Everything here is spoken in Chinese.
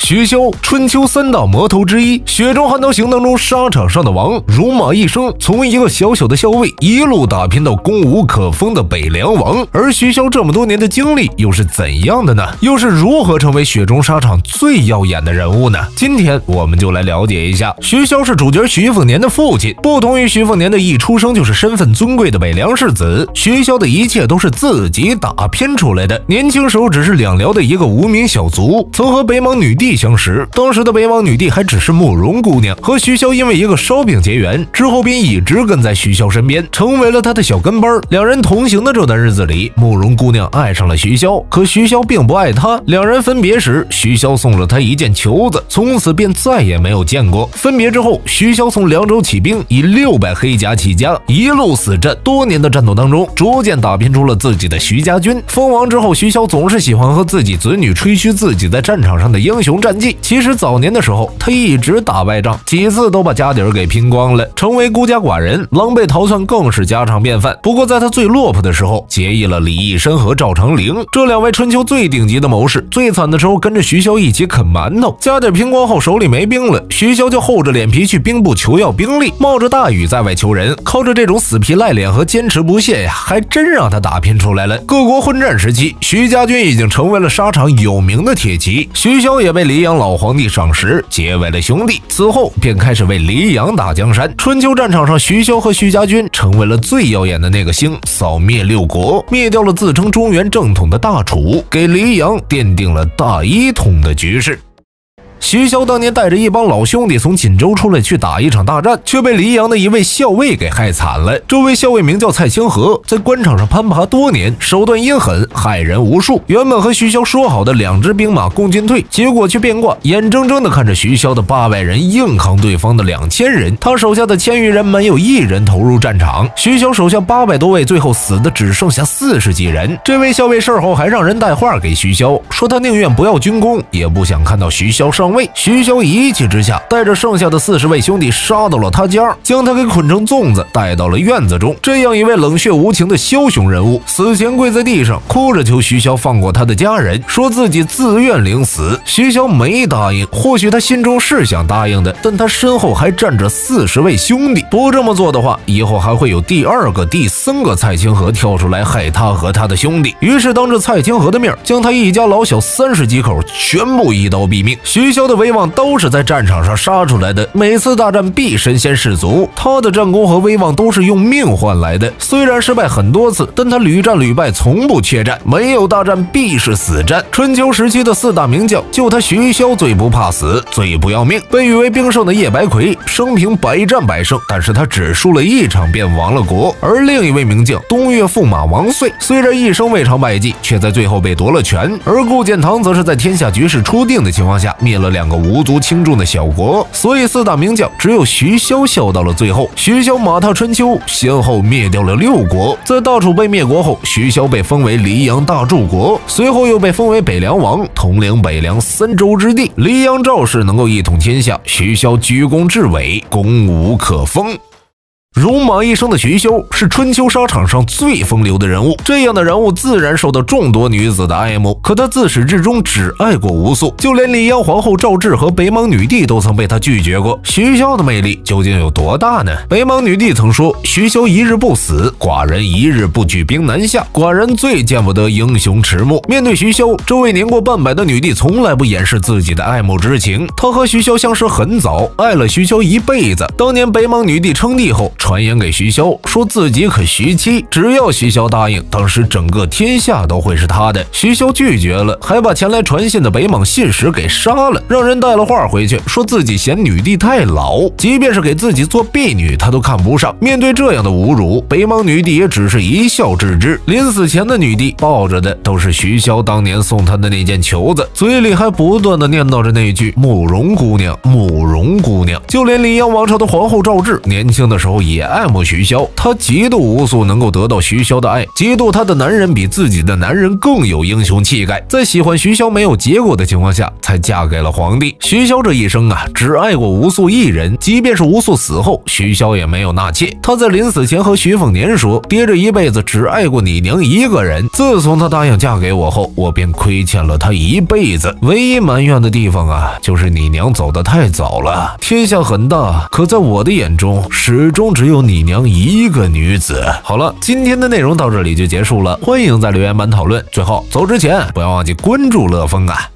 徐骁，春秋三大魔头之一，雪中悍刀行当中沙场上的王，戎马一生，从一个小小的校尉一路打拼到攻无可封的北凉王。而徐骁这么多年的经历又是怎样的呢？又是如何成为雪中沙场最耀眼的人物呢？今天我们就来了解一下。徐骁是主角徐凤年的父亲，不同于徐凤年的一出生就是身份尊贵的北凉世子，徐骁的一切都是自己打拼出来的。年轻时候只是两辽的一个无名小卒，曾和北莽女帝相识，当时的北莽女帝还只是慕容姑娘，和徐骁因为一个烧饼结缘，之后便一直跟在徐骁身边，成为了他的小跟班。两人同行的这段日子里，慕容姑娘爱上了徐骁，可徐骁并不爱她。两人分别时，徐骁送了她一件球子，从此便再也没有见过。分别之后，徐骁从凉州起兵，以600黑甲起家，一路死战，多年的战斗当中，逐渐打拼出了自己的徐家军。封王之后，徐骁总是喜欢和自己子女吹嘘自己在战场上的英雄战绩。其实早年的时候，他一直打败仗，几次都把家底儿给拼光了，成为孤家寡人，狼狈逃窜更是家常便饭。不过在他最落魄的时候，结义了李义深和赵成陵这两位春秋最顶级的谋士。最惨的时候跟着徐骁一起啃馒头，家底拼光后手里没兵了，徐骁就厚着脸皮去兵部求要兵力，冒着大雨在外求人。靠着这种死皮赖脸和坚持不懈呀，还真让他打拼出来了。各国混战时期，徐家军已经成为了沙场有名的铁骑，徐骁也被黎阳老皇帝赏识，结为了兄弟。此后便开始为黎阳打江山。春秋战场上，徐骁和徐家军成为了最耀眼的那个星，扫灭6国，灭掉了自称中原正统的大楚，给黎阳奠定了大一统的局势。徐骁当年带着一帮老兄弟从锦州出来去打一场大战，却被黎阳的一位校尉给害惨了。这位校尉名叫蔡清河，在官场上攀爬多年，手段阴狠，害人无数。原本和徐骁说好的2支兵马共进退，结果却变卦，眼睁睁地看着徐骁的800人硬扛对方的2000人，他手下的1000余人没有一人投入战场。徐骁手下800多位，最后死的只剩下40几人。这位校尉事后还让人带话给徐骁，说他宁愿不要军功，也不想看到徐骁上位。徐骁一气之下，带着剩下的40位兄弟杀到了他家，将他给捆成粽子带到了院子中。这样一位冷血无情的枭雄人物，死前跪在地上，哭着求徐骁放过他的家人，说自己自愿领死。徐骁没答应，或许他心中是想答应的，但他身后还站着40位兄弟，不这么做的话，以后还会有第2个、第3个蔡清河跳出来害他和他的兄弟。于是当着蔡清河的面，将他一家老小30几口全部一刀毙命。徐骁的威望都是在战场上杀出来的，每次大战必身先士卒，他的战功和威望都是用命换来的。虽然失败很多次，但他屡战屡败，从不怯战，没有大战必是死战。春秋时期的4大名将，就他徐骁最不怕死，最不要命，被誉为兵圣的叶白魁，生平百战百胜，但是他只输了1场便亡了国。而另一位名将东岳驸马王遂，虽然一生未尝败绩，却在最后被夺了权。而顾建堂则是在天下局势初定的情况下，灭了2个无足轻重的小国，所以4大名将只有徐骁笑到了最后。徐骁马踏春秋，先后灭掉了6国。在大楚被灭国后，徐骁被封为黎阳大柱国，随后又被封为北凉王，统领北凉3州之地。黎阳赵氏能够一统天下，徐骁居功至伟，攻无可封。戎马一生的徐骁是春秋沙场上最风流的人物，这样的人物自然受到众多女子的爱慕。可他自始至终只爱过无数，就连黎阳皇后赵志和北莽女帝都曾被他拒绝过。徐骁的魅力究竟有多大呢？北莽女帝曾说：“徐骁一日不死，寡人一日不举兵南下。寡人最见不得英雄迟暮。”面对徐骁，这位年过半百的女帝从来不掩饰自己的爱慕之情。她和徐骁相识很早，爱了徐骁一辈子。当年北莽女帝称帝后，传言给徐骁，说自己可许妻，只要徐骁答应，当时整个天下都会是他的。徐骁拒绝了，还把前来传信的北莽信使给杀了，让人带了话回去，说自己嫌女帝太老，即便是给自己做婢女，他都看不上。面对这样的侮辱，北莽女帝也只是一笑置之。临死前的女帝抱着的都是徐骁当年送她的那件球子，嘴里还不断的念叨着那句慕容姑娘，慕容姑娘。就连黎阳王朝的皇后赵志，年轻的时候也也爱慕徐骁，她嫉妒吴素能够得到徐骁的爱，嫉妒她的男人比自己的男人更有英雄气概，在喜欢徐骁没有结果的情况下，才嫁给了皇帝。徐骁这一生啊，只爱过吴素一人，即便是吴素死后，徐骁也没有纳妾。他在临死前和徐凤年说，爹这一辈子只爱过你娘一个人，自从她答应嫁给我后，我便亏欠了她一辈子，唯一埋怨的地方啊，就是你娘走得太早了。天下很大，可在我的眼中，始终只有你娘一个女子。好了，今天的内容到这里就结束了，欢迎在留言板讨论。最后走之前不要忘记关注乐风啊。